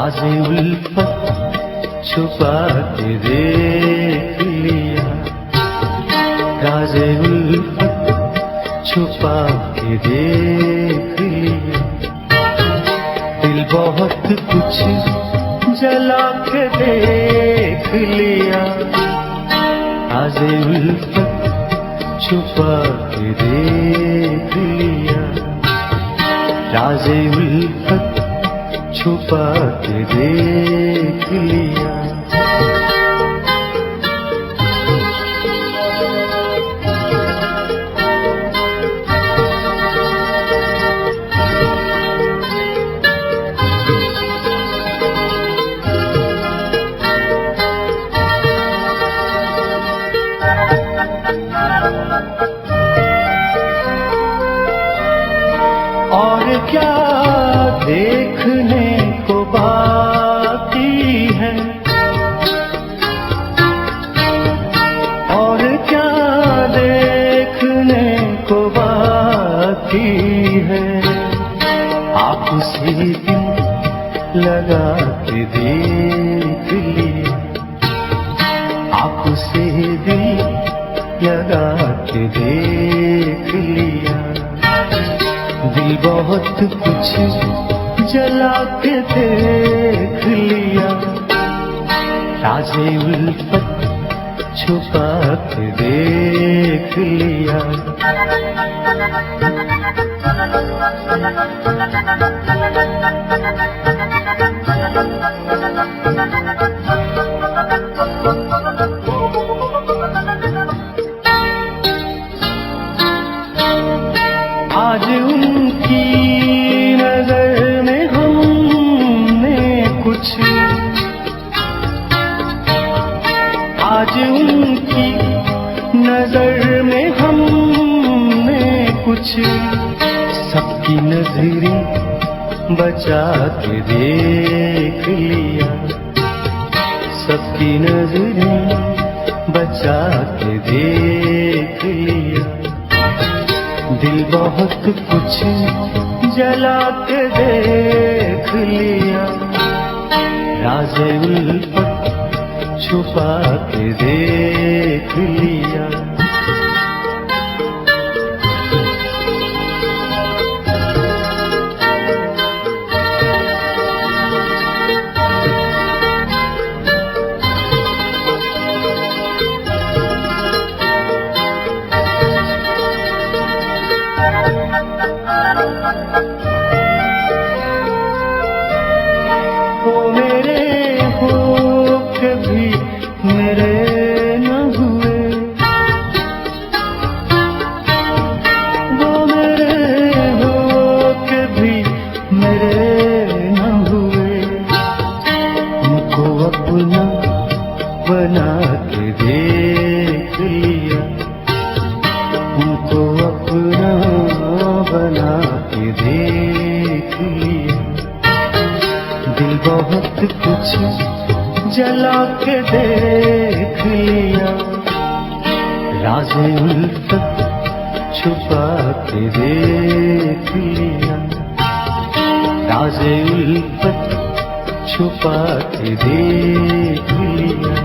राज़े उल्फत छुपा के देख लिया, राज़े उल्फत छुपा के देख लिया। दिल बहुत कुछ जला के देख लिया, राज़े उल्फत छुपा के देख लिया, राज़े उल्फत छुपा के देख लिया। और क्या देखने को बाकी है, और क्या देखने को बाकी है। आप उसे दिल लगा के देख लिया, आप उसे दिल लगा के देख लिया। दिल बहुत कुछ जला के देख लिया, राज़े उल्फत छुपा के देख लिया। आज उनकी नजर में हमने कुछ, आज उनकी नजर में हमने कुछ सबकी नजरें बचा के देख लिया, सबकी नजरें बचा के देख लिया। दिल बहुत कुछ जला के देख लिया, राज़े उल्फत छुपा के देख लिया। वो मेरे हो कभी मेरे न हुए, वो मेरे हो कभी मेरे न हुए। उनको अपना बना के देख लिया, उनको अपना बना के देख लिया। दिल बहुत कुछ जला के देख लिया, राज़े उल्फत छुपा के देख लिया, राज़े उल्फत छुपा के देख लिया।